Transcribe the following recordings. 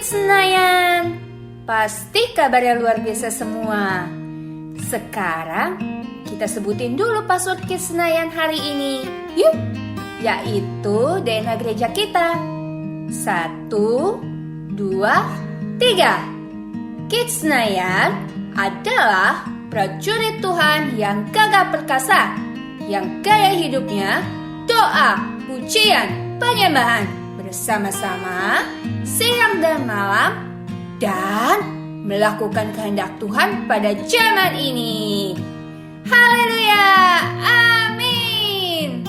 Kids Senayan, pasti kabarnya luar biasa semua. Sekarang kita sebutin dulu password Kids Senayan hari ini. Yuk, yaitu DNA gereja kita. 1, 2, 3. Kids Senayan adalah prajurit Tuhan yang gagah perkasa, yang gaya hidupnya doa, pujian, penyembahan bersama-sama siang dan malam dan melakukan kehendak Tuhan pada zaman ini. Haleluya, amin.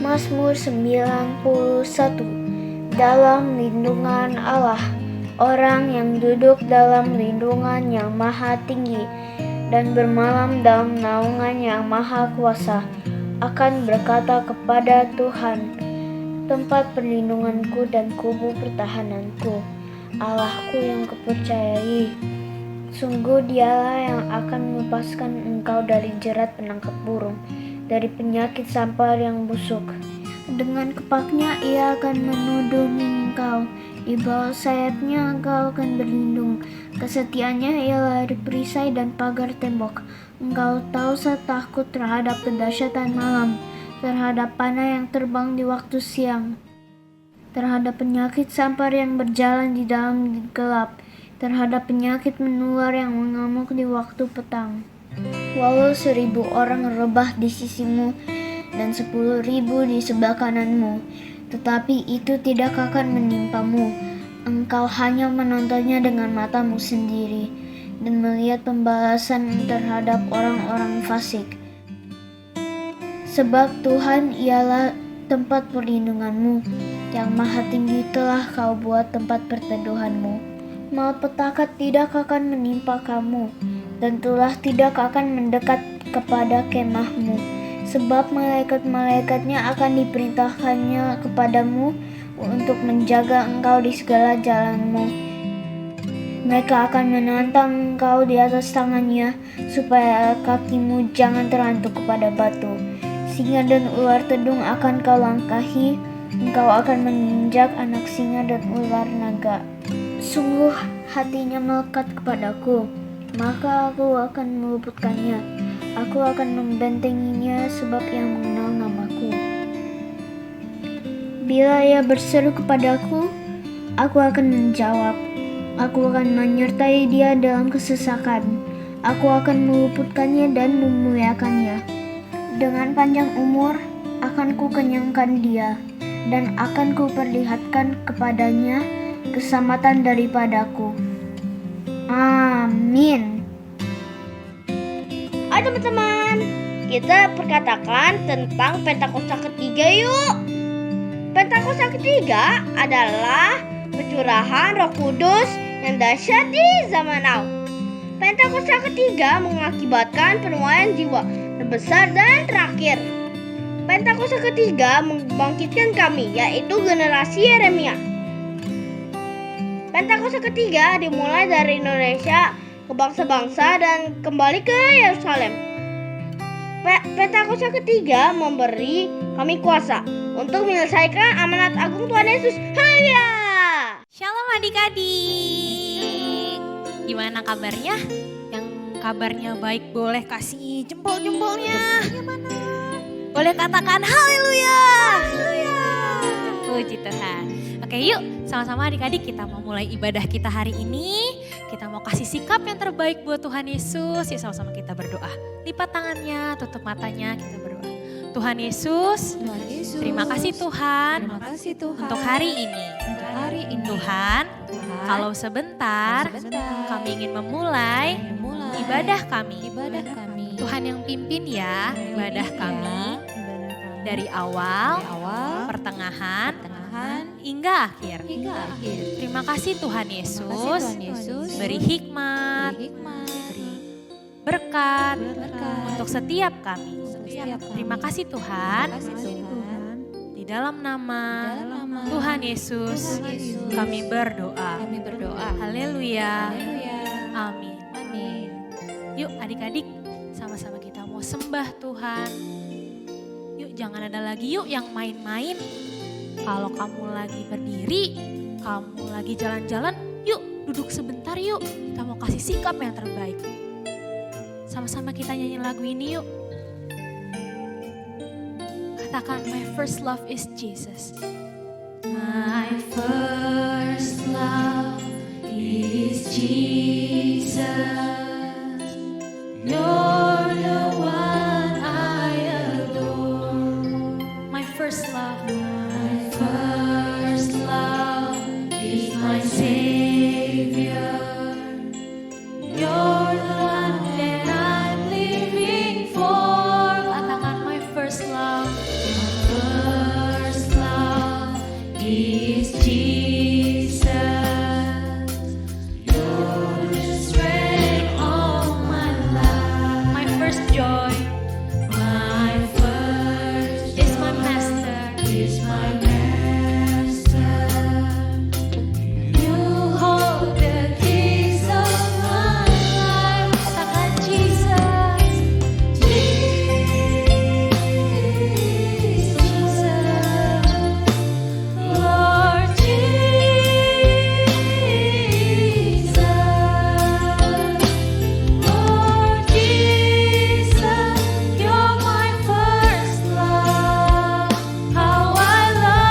Mazmur 91. Dalam lindungan Allah, orang yang duduk dalam lindungan yang maha tinggi dan bermalam dalam naungan yang maha kuasa akan berkata kepada Tuhan, tempat perlindunganku dan kubu pertahananku, Allahku yang kupercayai. Sungguh dialah yang akan melepaskan engkau dari jerat penangkap burung, dari penyakit sampar yang busuk. Dengan kepaknya ia akan menudungi engkau, di bawah sayapnya engkau akan berlindung. Kesetiaannya ialah perisai dan pagar tembok. Engkau tahu takut terhadap kedahsyatan malam, terhadap panah yang terbang di waktu siang, terhadap penyakit sampar yang berjalan di dalam gelap, terhadap penyakit menular yang mengamuk di waktu petang. Walau 1.000 orang rebah di sisimu dan 10.000 di sebelah kananmu, tetapi itu tidak akan menimpamu. Engkau hanya menontonnya dengan matamu sendiri dan melihat pembalasan terhadap orang-orang fasik. Sebab Tuhan ialah tempat perlindunganmu, yang maha tinggi telah kau buat tempat perteduhanmu. Malapetaka tidak akan menimpa kamu, dan tulah tidak akan mendekat kepada kemahmu. Sebab malaikat-malaikatnya akan diperintahkannya kepadamu untuk menjaga engkau di segala jalanmu. Mereka akan menantang engkau di atas tangannya, supaya kakimu jangan terantuk kepada batu. Singa dan ular tedung akan kau langkahi, engkau akan menginjak anak singa dan ular naga. Sungguh hatinya melekat kepadaku, maka aku akan meluputkannya. Aku akan membentenginya sebab ia mengenal namaku. Bila ia berseru kepadaku, aku akan menjawab. Aku akan menyertai dia dalam kesesakan. Aku akan meluputkannya dan memuliakannya. Dengan panjang umur akan ku kenyangkan dia, dan akan ku perlihatkan kepadanya keselamatan daripadaku. Amin. Ayo teman-teman, kita perkatakan tentang Pentakosta ketiga yuk. Pentakosta ketiga adalah pencurahan Roh Kudus yang dahsyat di zaman now. Pentakosta ketiga mengakibatkan penuaian jiwa terbesar dan terakhir. Pentakosta ketiga membangkitkan kami, yaitu generasi Yeremia. Pentakosta ketiga dimulai dari Indonesia ke bangsa-bangsa dan kembali ke Yerusalem. Pentakosta ketiga memberi kami kuasa untuk menyelesaikan amanat agung Tuhan Yesus. Haleluya! Shalom adik-adik. Gimana kabarnya? Yang kabarnya baik boleh kasih jempol-jempolnya. Boleh katakan haleluya. Haleluya. Puji Tuhan. Oke yuk, sama-sama adik-adik kita mau mulai ibadah kita hari ini. Kita mau kasih sikap yang terbaik buat Tuhan Yesus. Yuk sama-sama kita berdoa. Lipat tangannya, tutup matanya, kita berdoa. Tuhan Yesus, terima kasih Tuhan, untuk hari ini. Tuhan, kalau sebentar kami ingin memulai ibadah kami. Tuhan yang pimpin ya ibadah kami dari awal, pertengahan, hingga akhir. Terima kasih Tuhan Yesus, beri hikmat, beri berkat untuk setiap kami. Terima kasih Tuhan, di dalam nama Tuhan Yesus kami berdoa. Haleluya. Amin. Yuk adik-adik sama-sama kita mau sembah Tuhan. Yuk jangan ada lagi yuk yang main-main. Kalau kamu lagi berdiri, kamu lagi jalan-jalan, yuk duduk sebentar yuk. Kita mau kasih sikap yang terbaik. Sama-sama kita nyanyi lagu ini yuk. Katakan, my first love is Jesus. My first love is Jesus. You're the one I adore. My first love is my Savior. You're the one that I'm living for. Katakan, my first love is Jesus. You're the strength of my life. My first joy is my master. You hold the keys of my life. Katakan, Jesus. Lord Jesus, you're my first love. How I love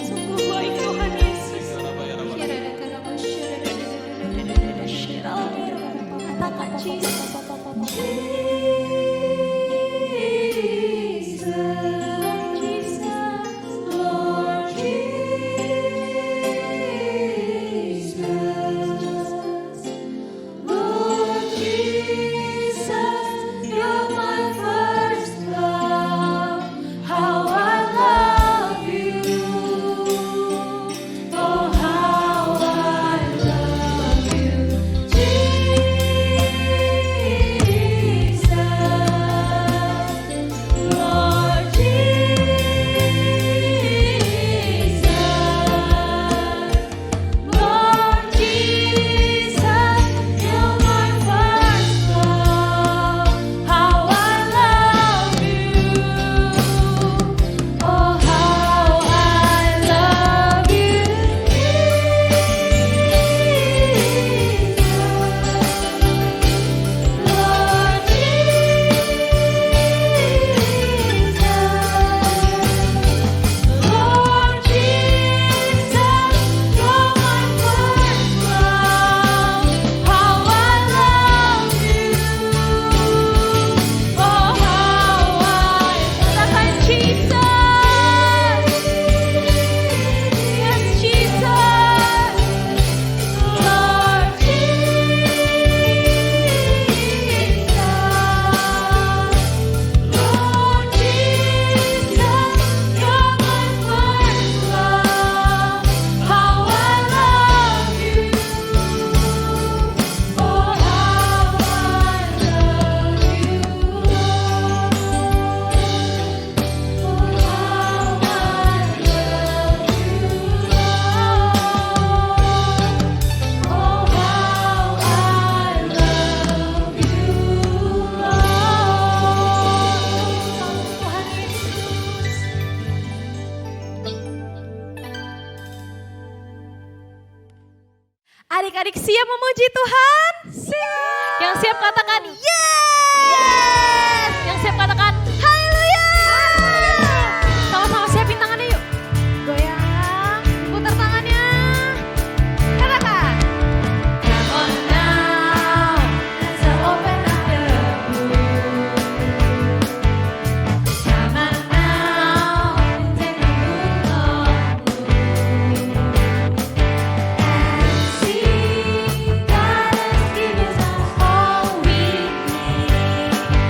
Sungguh baik Tuhan Yesus. Katakan Jesus. Adik-adik siap memuji Tuhan? Siap. Yang siap katakan yes. Yang siap katakan haleluya. Sama-sama siapin tangannya yuk. Goyang, putar tangannya. Katakan. Come on now, let's open up the book. Come on now, take a good look. See, God has given us all we need.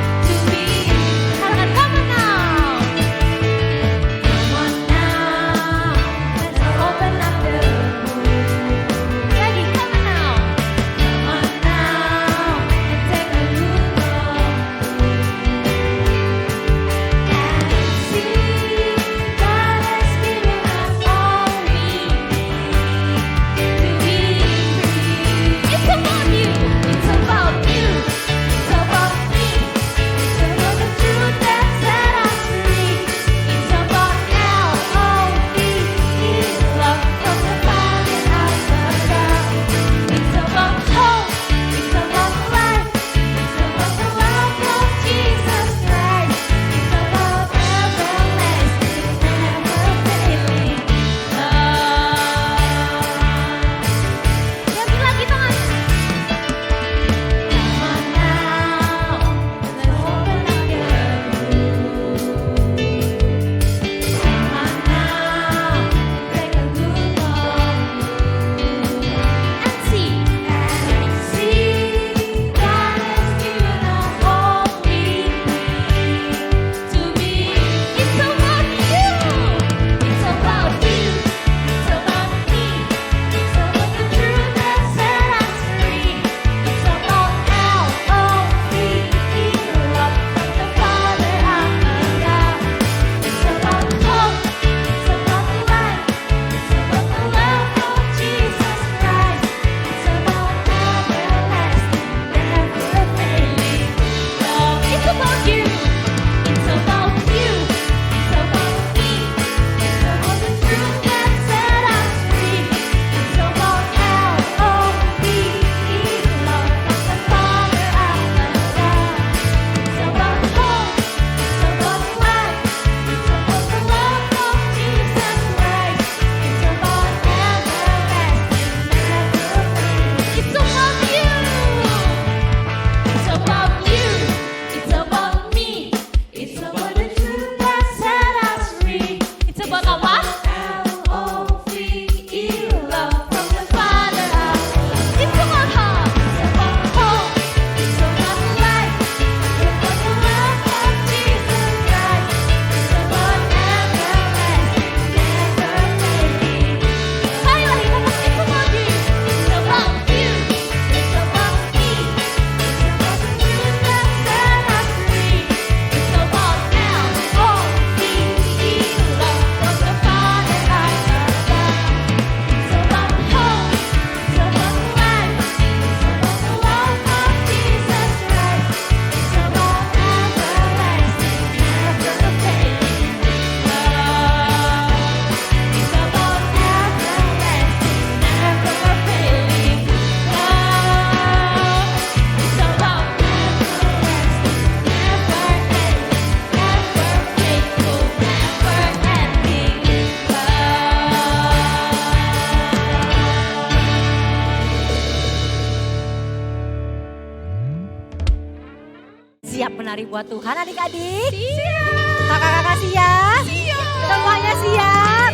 menari buat Tuhan adik-adik? Siap. Kakak-kakak siap? Siap. Semuanya siap?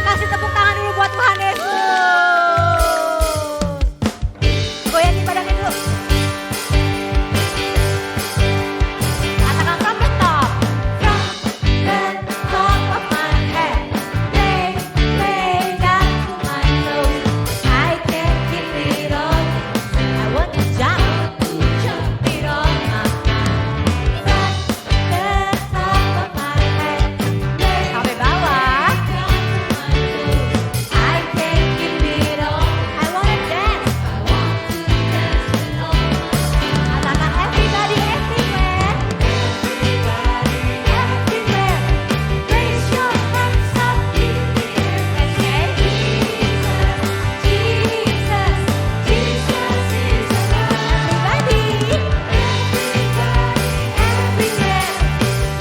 Kasih tepuk tangan dulu buat Tuhan Yesus. Goyangin badannya dulu. Katakan from the top. From the top of my head. Play down to my toes. I can't keep it on. I want to jump it on my mind. From the top of my head. Sampai bawah. I can't keep it on. I wanna dance. Katakan everybody everywhere. Everywhere. Raise your hands up in the air and say Jesus, Jesus, Jesus is alive. Everybody. Everywhere.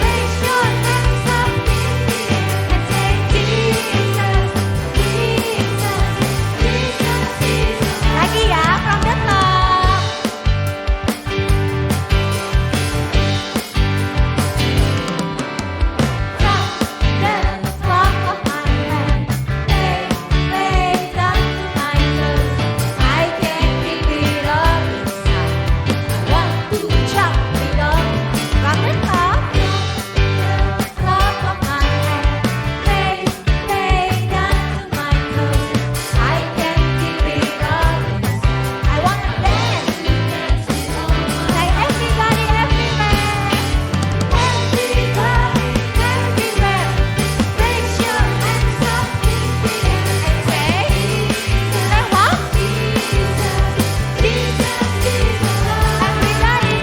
Raise your hands up in the air and say Jesus, Jesus, Jesus is alive. Lagi ya, from the top. From the top of my head, play down to my toes. I can't keep it all inside. I want to jump it on. From the top of my head, play down to my toes. I can't keep it all inside. I wanna dance. Say everybody everywhere. Everybody everywhere. Raise your hands up in the air and say what? Jesus, Jesus is alive. Everybody.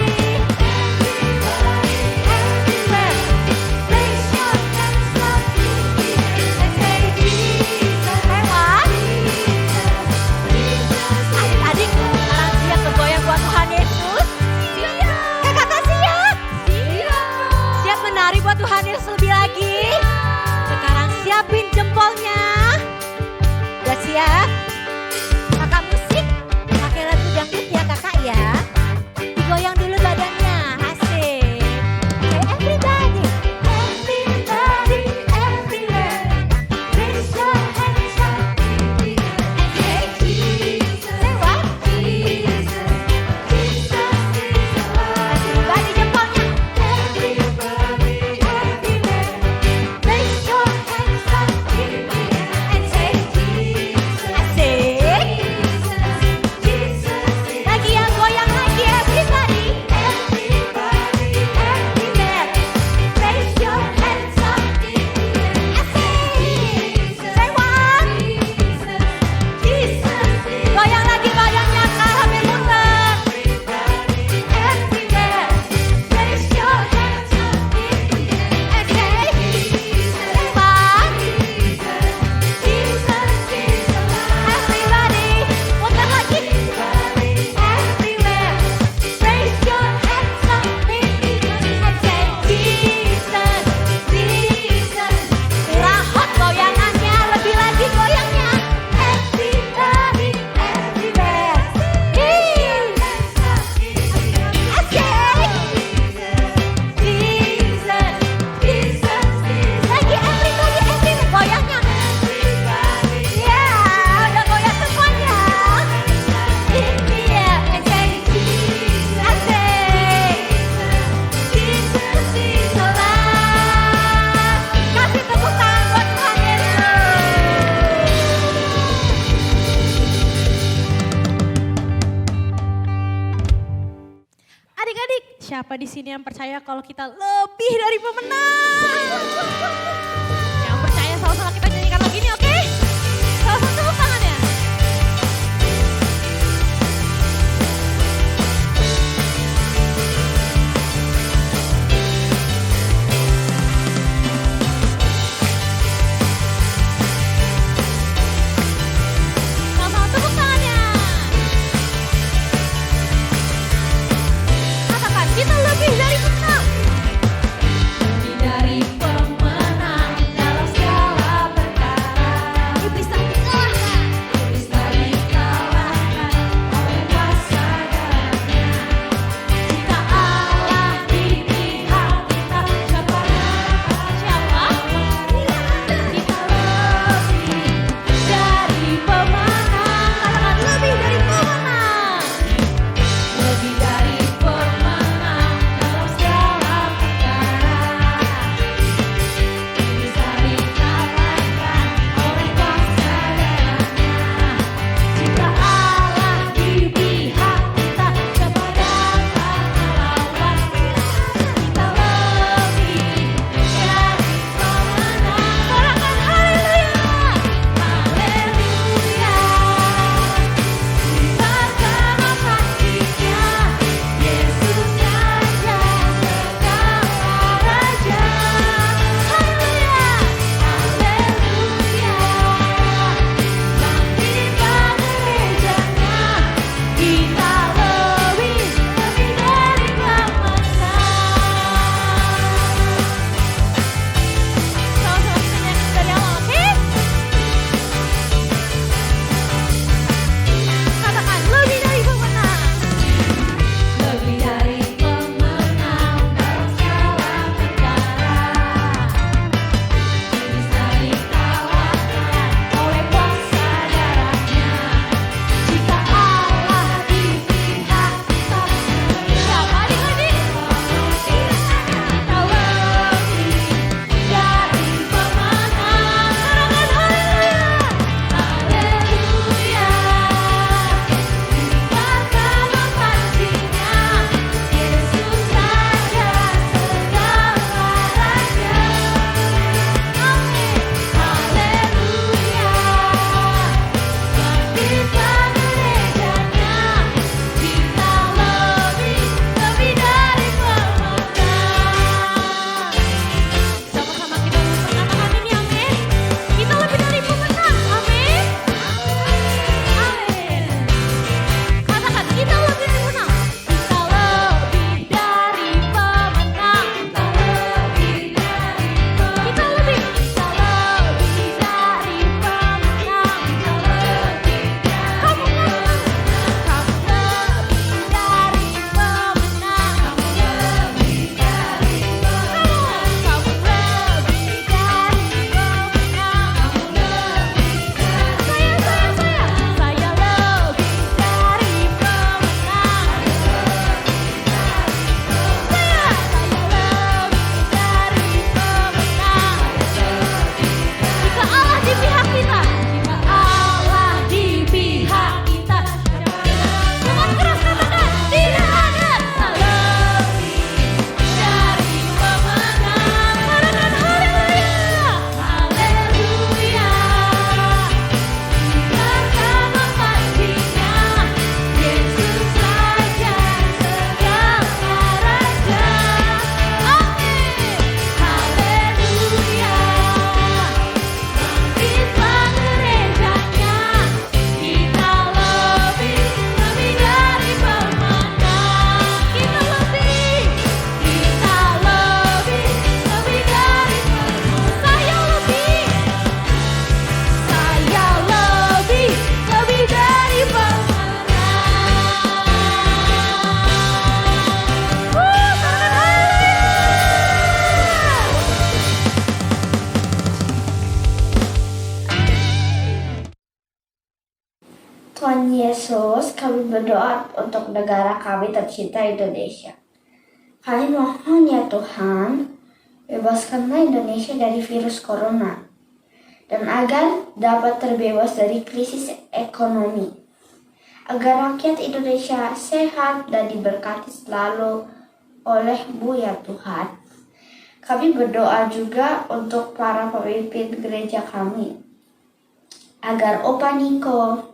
Everywhere. Raise your hands up in the air and say Jesus. What? Adik-adik, sekarang siap bergoyang buat Tuhan Yesus? Kakak siap? Siap menari buat Tuhan Yesus lebih lagi? Sekarang siapin jempolnya. Udah siap? Kakak musik, pakai lagu dangdut ya kakak ya. Digoyang dulu badannya, asik. Say everybody. Everybody, everywhere. Raise your hands up in the air and say Jesus. Say what? Jesus, Jesus is alive. Everybody jempolnya. Everybody, everywhere. Raise your hands up in the air and say Jesus. Asik. Jesus, lagi ya, goyang lagi everybody. Everybody, everywhere. Raise your hands up in the air. Asik. Say what? Jesus, goyang lagi badannya Kak, sambil muter. Everywhere. Raise your hands up in the air and say say what? Jesus is alive. Everybody, muter lagi. Everywhere. Raise your hands up in the air and say Jesus, Jesus. Rahot goyangannya, lebih lagi goyangnya. Everybody, everywhere. Jesus, Jesus, lagi everybody, everywhere. Goyangnya. Ya, udah goyang semuanya. In the air and say Jesus, Jesus is alive. Kasih tepuk tangan buat Tuhan Yesus. Adik-adik, siapa di sini yang percaya kalau kita lebih dari pemenang? Yang percaya sama-sama kita nyanyikan lagu ini, oke? Sama-sama tepuk tangannya. Sama-sama tepuk tangannya. Katakan, kita lebih dari pemenang. Lebih dari pemenang dalam segala kami berdoa untuk negara kami tercinta Indonesia. Kami mohon ya Tuhan, bebaskanlah Indonesia dari virus corona, dan agar dapat terbebas dari krisis ekonomi, agar rakyat Indonesia sehat dan diberkati selalu oleh-Mu ya Tuhan. Kami berdoa juga untuk para pemimpin gereja kami, agar Opa Niko,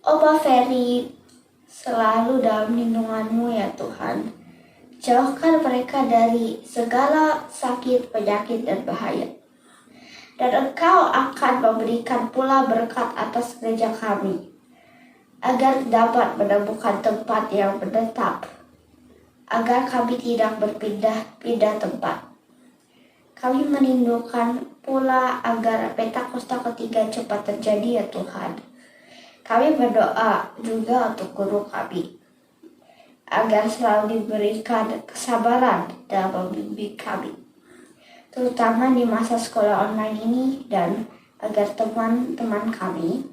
Opa Ferry selalu dalam lindungan-Mu ya Tuhan. Jauhkan mereka dari segala sakit, penyakit, dan bahaya. Dan Engkau akan memberikan pula berkat atas gereja kami, agar dapat menemukan tempat yang menetap, agar kami tidak berpindah-pindah tempat. Kami merindukan pula agar Pentakosta ketiga cepat terjadi ya Tuhan. Kami berdoa juga untuk guru kami, agar selalu diberikan kesabaran dalam membimbing kami, terutama di masa sekolah online ini, dan agar teman-teman kami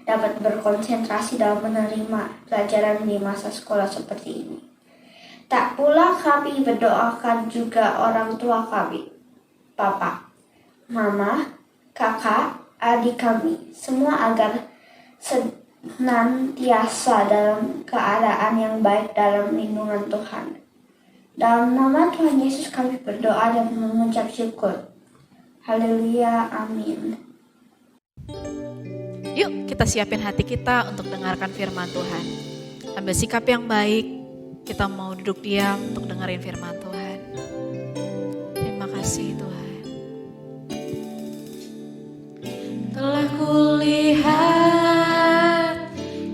dapat berkonsentrasi dalam menerima pelajaran di masa sekolah seperti ini. Tak pula kami berdoakan juga orang tua kami, papa, mama, kakak, adik kami, semua agar senantiasa dalam keadaan yang baik dalam lindungan Tuhan. Dalam nama Tuhan Yesus kami berdoa dan mengucap syukur. Haleluya, amin. Yuk kita siapin hati kita untuk dengarkan firman Tuhan. Ambil sikap yang baik, kita mau duduk diam untuk dengerin firman Tuhan. Terima kasih Tuhan. Telah kulihat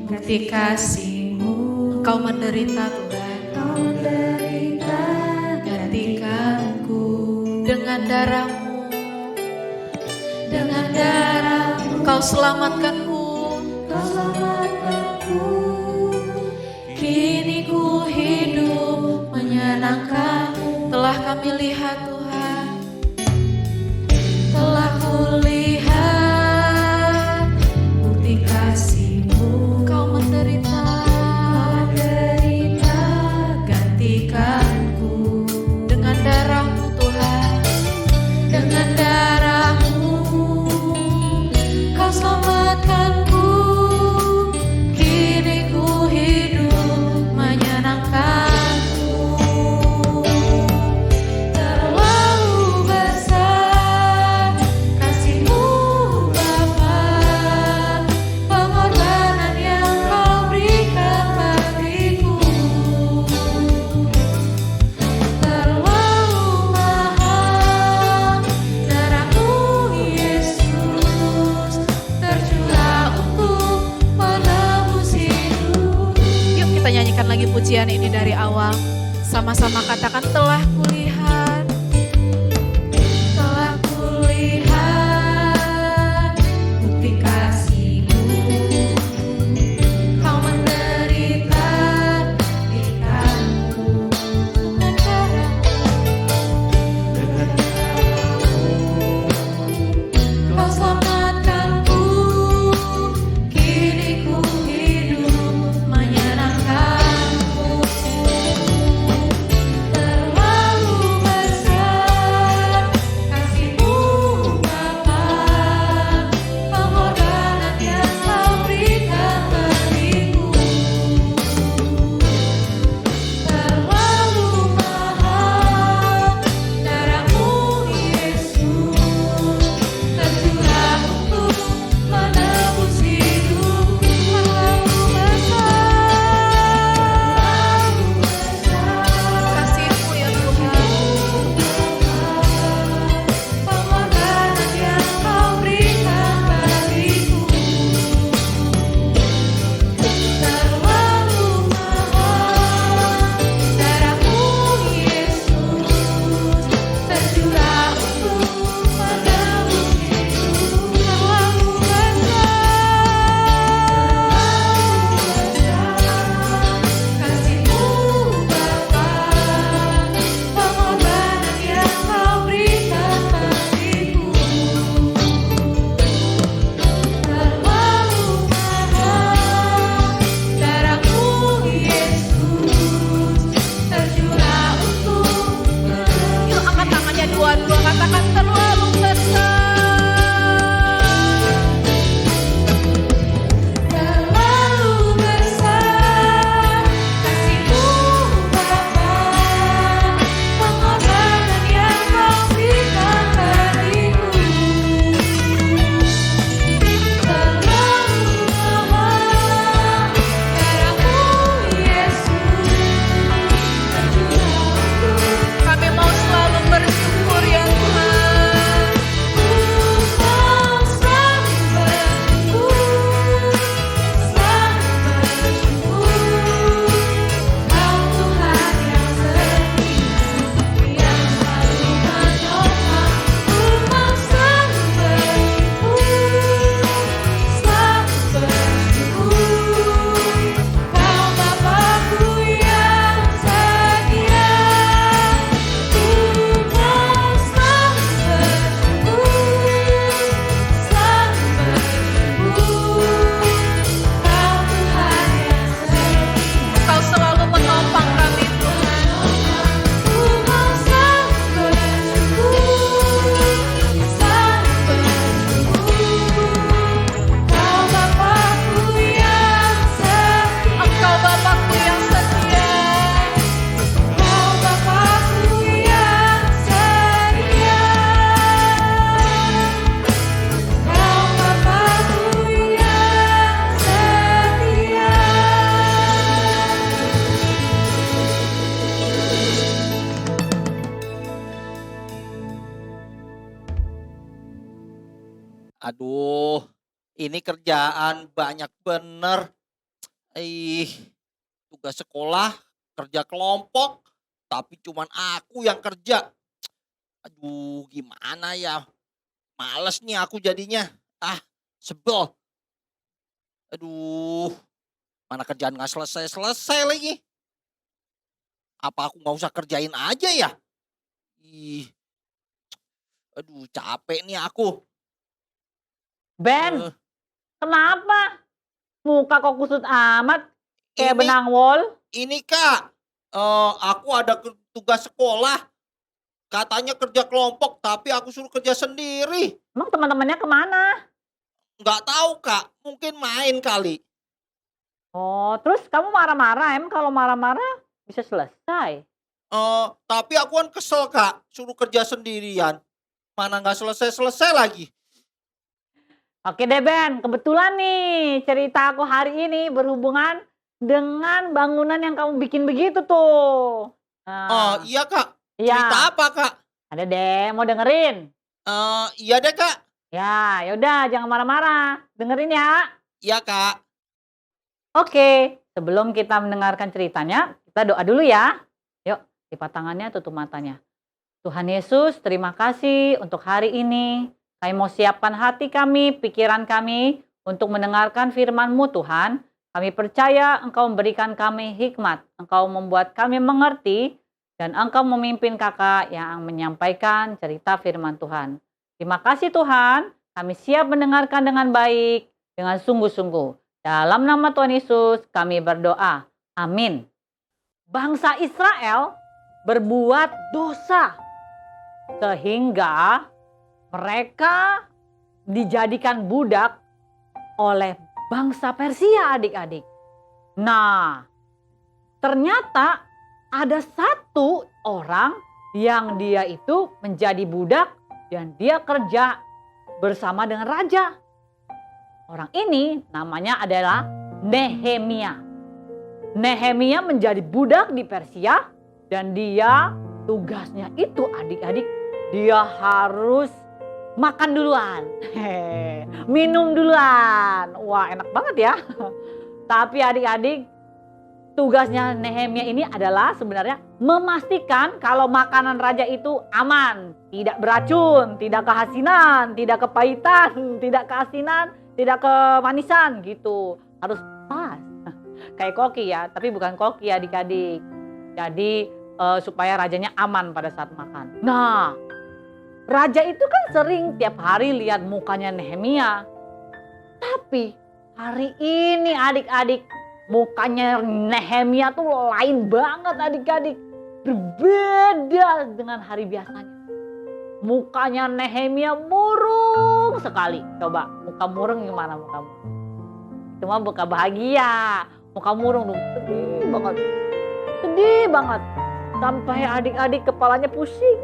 bukti kasih-Mu, Engkau menderita Tuhan, Engkau menderita gantikanku dengan darah-Mu, dengan darah-Mu Engkau selamatkanku, Engkau selamatkanku. Kini ku hidup menyenangkan-Mu. Telah kami lihat Tuhan, telah kulihat bukti kasih-Mu, Kau menderita gantikanku dengan darah-Mu Tuhan, dengan darah-Mu Kau selamatkanku. Kini ku hidup menyenangkan-Mu. Terlalu besar kasih-Mu Bapa, pengorbanan yang Kau berikan bagiku. Terlalu mahal darah-Mu Yesus, tercurah untuk menebus hidup. Yuk kita nyanyikan lagi pujian ini dari awal. Sama-sama katakan, telah kulihat, telah kulihat bukti kasih-Mu, Kau menderita gantikanku dengan darah-Mu. Kau selamatkanku, kini ku hidup menyenangkan-Mu. Terlalu Aduh, ini kerjaan banyak bener. Ih, tugas sekolah, kerja kelompok, tapi cuman aku yang kerja. Aduh, gimana ya? Males nih aku jadinya. Ah, sebel. Aduh, mana kerjaan gak selesai-selesai lagi. Apa aku gak usah kerjain aja ya? Ih, aduh capek nih aku. Ben, Eh, kenapa? Muka kok kusut amat, kayak ini benang wol. ini Kak, aku ada tugas sekolah. Katanya kerja kelompok, tapi aku suruh kerja sendiri. Emang teman-temannya kemana? Nggak tahu Kak, mungkin main kali. Oh, terus kamu marah-marah? Emang kalau marah-marah bisa selesai? Tapi aku kan kesel Kak, suruh kerja sendirian. Mana nggak selesai-selesai lagi. Oke deh Ben, kebetulan nih cerita aku hari ini berhubungan dengan bangunan yang kamu bikin begitu tuh. Nah, Iya Kak, iya, cerita apa Kak? ada deh, mau dengerin? Iya deh Kak. Ya, yaudah jangan marah-marah, dengerin ya. Iya Kak. Oke, sebelum kita mendengarkan ceritanya, kita doa dulu ya. Yuk, lipat tangannya, tutup matanya. Tuhan Yesus, terima kasih untuk hari ini. Kami mau siapkan hati kami, pikiran kami untuk mendengarkan firman-Mu Tuhan. Kami percaya Engkau memberikan kami hikmat, Engkau membuat kami mengerti, dan Engkau memimpin kakak yang menyampaikan cerita firman Tuhan. Terima kasih Tuhan, kami siap mendengarkan dengan baik, dengan sungguh-sungguh. Dalam nama Tuhan Yesus kami berdoa. Amin. Bangsa Israel berbuat dosa sehingga mereka dijadikan budak oleh bangsa Persia, adik-adik. Nah, ternyata ada satu orang yang dia itu menjadi budak dan dia kerja bersama dengan raja. Orang ini namanya adalah Nehemia. Nehemia menjadi budak di Persia dan dia tugasnya itu adik-adik, dia harus makan duluan, minum duluan. Wah, enak banget ya. Tapi adik-adik, tugasnya Nehemia ini adalah sebenarnya memastikan kalau makanan raja itu aman, tidak beracun, tidak keasinan, tidak kepahitan, tidak keasinan, tidak kemanisan gitu. Harus pas. Kayak koki ya, tapi bukan koki adik-adik. Jadi supaya rajanya aman pada saat makan. Nah, raja itu kan sering tiap hari lihat mukanya Nehemia. Tapi hari ini adik-adik, mukanya Nehemia tuh lain banget adik-adik. Berbeda dengan hari biasanya. Mukanya Nehemia murung sekali. Coba, muka murung gimana mukamu? Cuma muka bahagia. Muka murung dong, sedih banget. Sedih banget. Sampai adik-adik kepalanya pusing.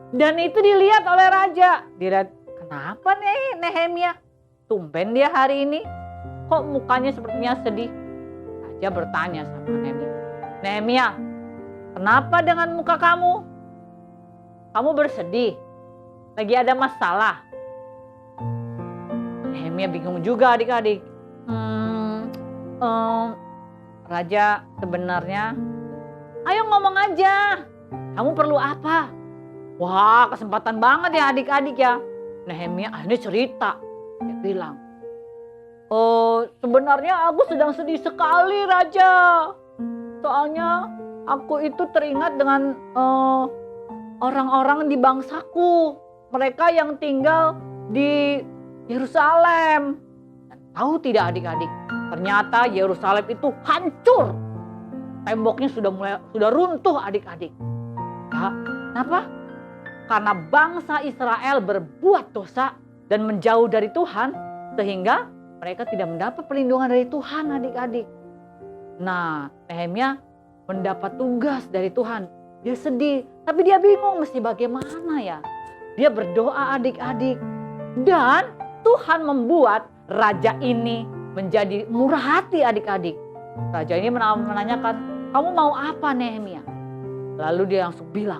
Dan itu dilihat oleh raja. Dilihat, kenapa nih Nehemia? Tumben dia hari ini. Kok mukanya sepertinya sedih? Raja bertanya sama Nehemia. Nehemia, kenapa dengan muka kamu? Kamu bersedih? Lagi ada masalah? Nehemia bingung juga adik-adik. Raja sebenarnya, ayo ngomong aja. Kamu perlu apa? Wah, kesempatan banget ya adik-adik ya. Nehemia akhirnya cerita. Dia bilang, sebenarnya aku sedang sedih sekali Raja. Soalnya aku itu teringat dengan orang-orang di bangsaku. Mereka yang tinggal di Yerusalem. Tahu tidak adik-adik? Ternyata Yerusalem itu hancur. Temboknya sudah runtuh adik-adik. Ya, kenapa? Karena bangsa Israel berbuat dosa dan menjauh dari Tuhan, sehingga mereka tidak mendapat perlindungan dari Tuhan adik-adik. Nah, Nehemia mendapat tugas dari Tuhan. Dia sedih, tapi dia bingung mesti bagaimana ya. Dia berdoa adik-adik. Dan Tuhan membuat raja ini menjadi murah hati adik-adik. Raja ini menanyakan, kamu mau apa Nehemia? Lalu dia langsung bilang,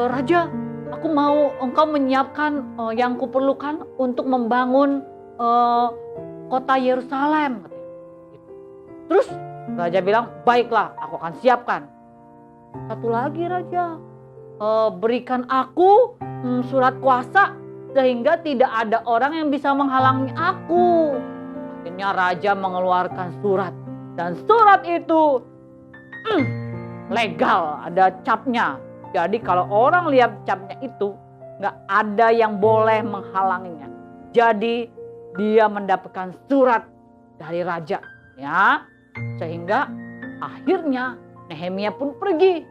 Raja, aku mau engkau menyiapkan yang kuperlukan untuk membangun kota Yerusalem. Terus raja bilang, baiklah, aku akan siapkan. Satu lagi raja, berikan aku surat kuasa sehingga tidak ada orang yang bisa menghalangi aku. Akhirnya raja mengeluarkan surat, dan surat itu legal, ada capnya. Jadi kalau orang lihat capnya itu, nggak ada yang boleh menghalanginya. Jadi dia mendapatkan surat dari raja, ya. Sehingga akhirnya Nehemia pun pergi.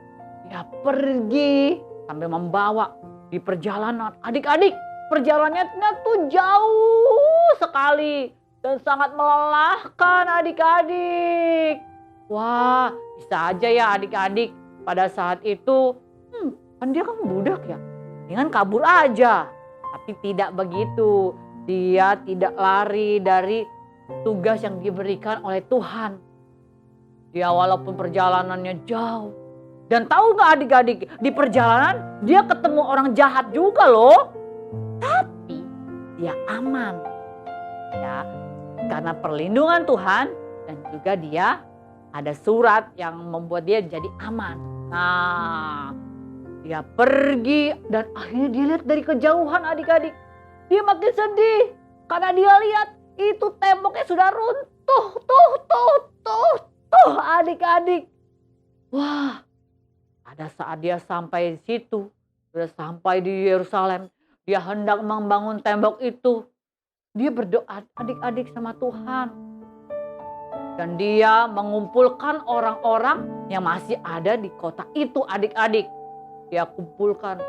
Dia pergi sambil membawa di perjalanan. Adik-adik, perjalanannya tuh jauh sekali dan sangat melelahkan adik-adik. Wah, bisa aja ya adik-adik pada saat itu, kan dia kan budak ya, dengan kabur aja. Tapi tidak begitu, dia tidak lari dari tugas yang diberikan oleh Tuhan. Dia walaupun perjalanannya jauh. Dan tahu gak adik-adik, di perjalanan dia ketemu orang jahat juga loh. Tapi dia aman. Ya, karena perlindungan Tuhan dan juga dia ada surat yang membuat dia jadi aman. Nah, dia pergi dan akhirnya dia lihat dari kejauhan adik-adik. Dia makin sedih karena dia lihat itu temboknya sudah runtuh. Tuh adik-adik. Wah, pada saat dia sampai di situ, sudah sampai di Yerusalem, dia hendak membangun tembok itu. Dia berdoa adik-adik sama Tuhan. Dan dia mengumpulkan orang-orang yang masih ada di kota itu adik-adik. Dia kumpulkan,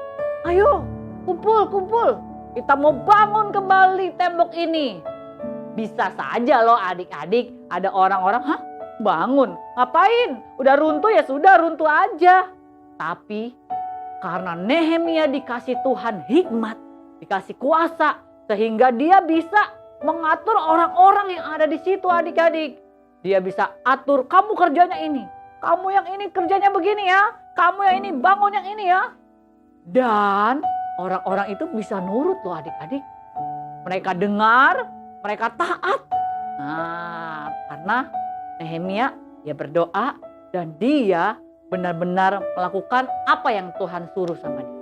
ayo kumpul. Kita mau bangun kembali tembok ini. Bisa saja loh adik-adik, ada orang-orang, bangun? Ngapain? Udah runtuh ya sudah, runtuh aja. Tapi karena Nehemia dikasih Tuhan hikmat, dikasih kuasa, sehingga dia bisa mengatur orang-orang yang ada di situ adik-adik. Dia bisa atur, kamu kerjanya ini, kamu yang ini kerjanya begini ya, kamu yang ini bangun yang ini ya. Dan orang-orang itu bisa nurut loh adik-adik. Mereka dengar, mereka taat. Nah, karena Nehemia dia berdoa dan dia benar-benar melakukan apa yang Tuhan suruh sama dia.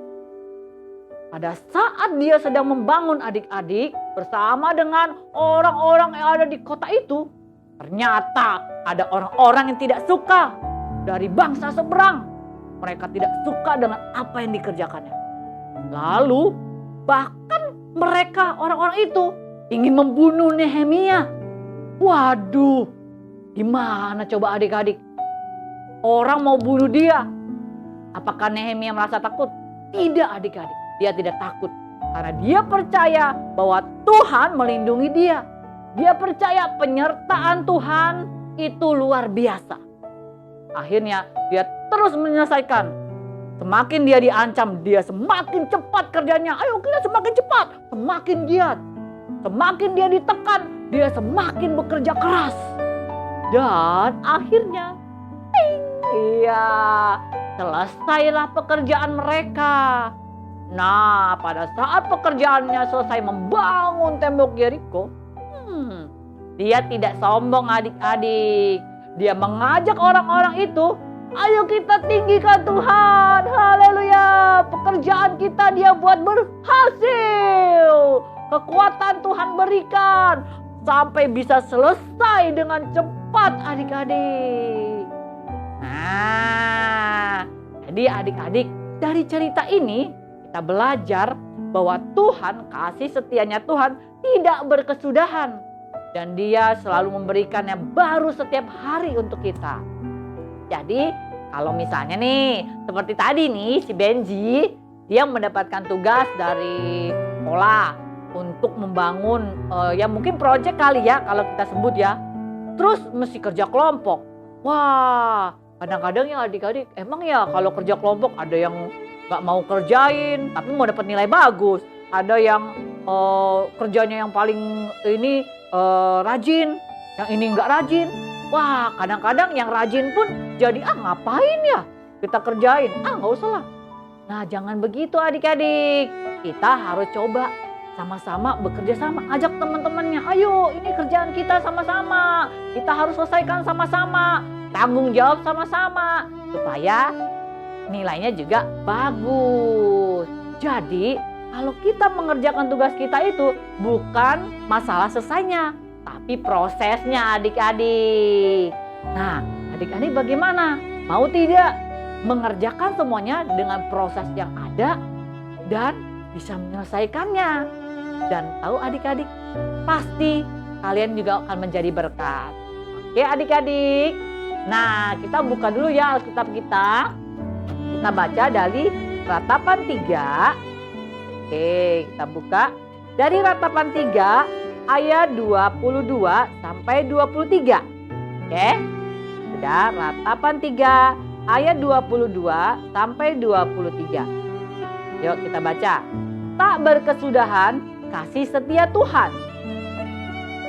Pada saat dia sedang membangun adik-adik bersama dengan orang-orang yang ada di kota itu, ternyata ada orang-orang yang tidak suka dari bangsa seberang. Mereka tidak suka dengan apa yang dikerjakannya. Lalu bahkan mereka orang-orang itu ingin membunuh Nehemia. Waduh, gimana coba adik-adik? Orang mau bunuh dia. Apakah Nehemia merasa takut? Tidak adik-adik, dia tidak takut. Karena dia percaya bahwa Tuhan melindungi dia. Dia percaya penyertaan Tuhan itu luar biasa. Akhirnya dia terus menyelesaikan. Semakin dia diancam, dia semakin cepat kerjanya. Ayo kita semakin cepat, semakin giat. Semakin dia ditekan, dia semakin bekerja keras. Dan akhirnya, selesailah pekerjaan mereka. Nah, pada saat pekerjaannya selesai membangun tembok Yeriko, dia tidak sombong adik-adik. Dia mengajak orang-orang itu, ayo kita tinggikan Tuhan. Haleluya. Pekerjaan kita dia buat berhasil. Kekuatan Tuhan berikan. Sampai bisa selesai dengan cepat adik-adik. Nah, jadi adik-adik dari cerita ini kita belajar bahwa Tuhan, kasih setianya Tuhan tidak berkesudahan. Dan dia selalu memberikan yang baru setiap hari untuk kita. Jadi kalau misalnya nih seperti tadi nih si Benji, dia mendapatkan tugas dari sekolah untuk membangun ya mungkin proyek kali ya kalau kita sebut ya. Terus mesti kerja kelompok. Wah, kadang-kadang ya adik-adik emang ya kalau kerja kelompok ada yang gak mau kerjain tapi mau dapat nilai bagus. Ada yang kerjanya yang paling ini rajin, yang ini nggak rajin. Wah, kadang-kadang yang rajin pun jadi ngapain ya kita kerjain, nggak usah lah. Nah, jangan begitu adik-adik. Kita harus coba sama-sama bekerja sama. Ajak teman-temannya, ayo ini kerjaan kita sama-sama. Kita harus selesaikan sama-sama. Tanggung jawab sama-sama. Supaya nilainya juga bagus. Jadi, kalau kita mengerjakan tugas kita itu bukan masalah selesainya, tapi prosesnya adik-adik. Nah, adik-adik bagaimana? Mau tidak mengerjakan semuanya dengan proses yang ada dan bisa menyelesaikannya? Dan tahu adik-adik, pasti kalian juga akan menjadi berkat. Oke adik-adik. Nah, kita buka dulu ya Alkitab kita. Kita baca dari Ratapan 3. Oke, kita buka dari Ratapan 3 ayat 22 sampai 23. Oke. Sudah, Ratapan 3 ayat 22 sampai 23. Yuk kita baca. Tak berkesudahan kasih setia Tuhan.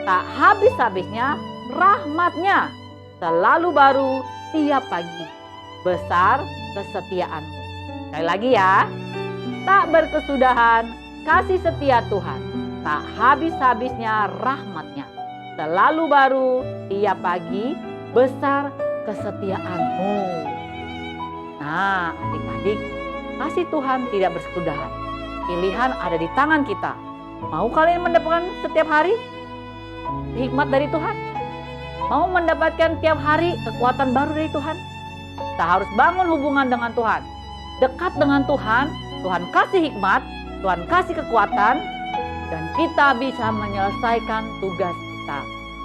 Tak habis-habisnya rahmatnya. Selalu baru tiap pagi. Besar kesetiaanmu. Sekali lagi ya. Tak berkesudahan kasih setia Tuhan. Tak habis-habisnya rahmatnya. Selalu baru tiap pagi. Besar kesetiaanmu. Nah, adik-adik, kasih Tuhan tidak berkesudahan. Pilihan ada di tangan kita. Mau kalian mendapatkan setiap hari hikmat dari Tuhan? Mau mendapatkan tiap hari kekuatan baru dari Tuhan? Kita harus bangun hubungan dengan Tuhan. Dekat dengan Tuhan, Tuhan kasih hikmat, Tuhan kasih kekuatan, dan kita bisa menyelesaikan tugas kita.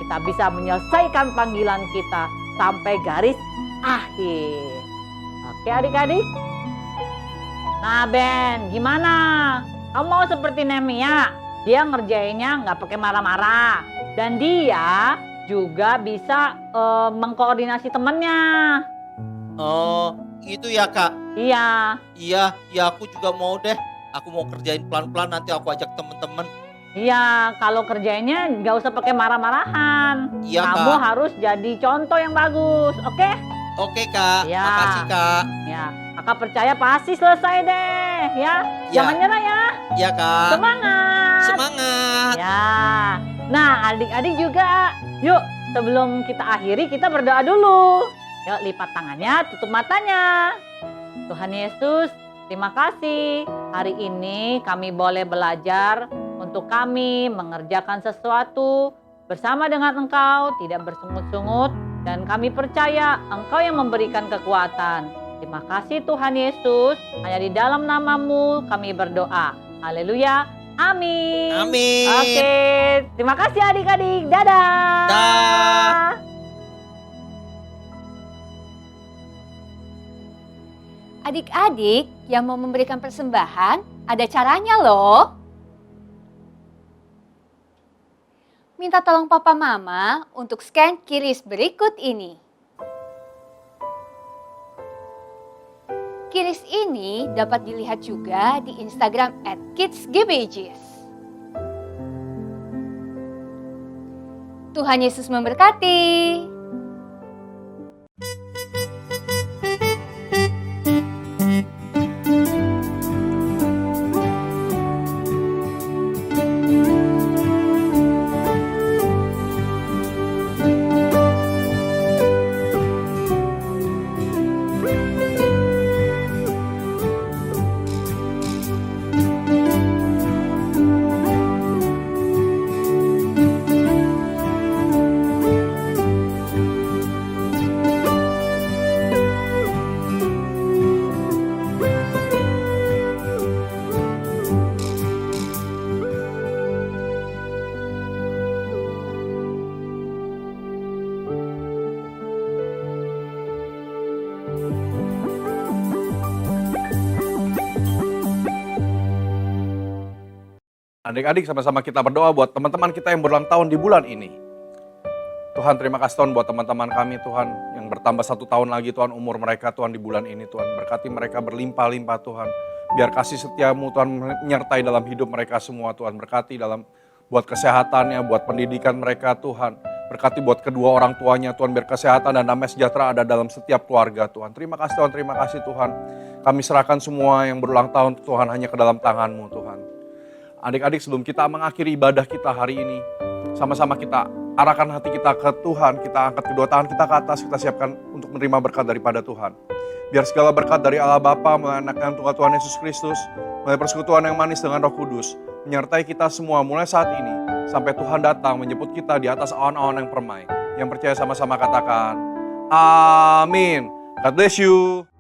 Kita bisa menyelesaikan panggilan kita sampai garis akhir. Oke adik-adik? Nah Ben, gimana? Kamu mau seperti Nehemia? Dia ngerjainnya nggak pakai marah-marah. Dan dia juga bisa mengkoordinasi temannya. Oh, itu ya Kak. Iya. Iya, ya aku juga mau deh. Aku mau kerjain pelan-pelan, nanti aku ajak temen-temen. Iya, kalau kerjainnya nggak usah pakai marah-marahan. Iya, Kamu Kak. harus jadi contoh yang bagus, oke? Oke Kak, Ya. makasih Kak. Ya, kakak percaya pasti selesai deh, ya. Ya. Jangan nyerah ya. Iya Kak. Semangat. Semangat. Ya. Nah, adik-adik juga. Yuk, sebelum kita akhiri, kita berdoa dulu. Yuk, lipat tangannya, tutup matanya. Tuhan Yesus, terima kasih. Hari ini kami boleh belajar untuk kami mengerjakan sesuatu bersama dengan Engkau, tidak bersungut-sungut, dan kami percaya Engkau yang memberikan kekuatan. Terima kasih Tuhan Yesus, hanya di dalam nama-Mu kami berdoa. Haleluya, amin. Amin. Oke, terima kasih adik-adik, dadah. Dah. Adik-adik yang mau memberikan persembahan, ada caranya loh. Minta tolong papa mama untuk scan QRIS berikut ini. QRIS ini dapat dilihat juga di Instagram @kidsgbjs. Tuhan Yesus memberkati. Adik-adik sama-sama kita berdoa buat teman-teman kita yang berulang tahun di bulan ini. Tuhan terima kasih Tuhan buat teman-teman kami Tuhan yang bertambah 1 tahun lagi Tuhan umur mereka Tuhan di bulan ini Tuhan. Berkati mereka berlimpah-limpah Tuhan. Biar kasih setiamu Tuhan menyertai dalam hidup mereka semua Tuhan. Berkati dalam buat kesehatannya, buat pendidikan mereka Tuhan. Berkati buat kedua orang tuanya Tuhan. Biar kesehatan dan damai sejahtera ada dalam setiap keluarga Tuhan. Terima kasih Tuhan, terima kasih Tuhan. Kami serahkan semua yang berulang tahun Tuhan hanya ke dalam tangan-Mu Tuhan. Adik-adik, sebelum kita mengakhiri ibadah kita hari ini, sama-sama kita arahkan hati kita ke Tuhan, kita angkat kedua tangan kita ke atas, kita siapkan untuk menerima berkat daripada Tuhan. Biar segala berkat dari Allah Bapa, melalui Anak yang Tunggal Tuhan Yesus Kristus, melalui persekutuan yang manis dengan Roh Kudus, menyertai kita semua mulai saat ini, sampai Tuhan datang menjemput kita di atas awan-awan yang permai. Yang percaya sama-sama katakan, amin. God bless you.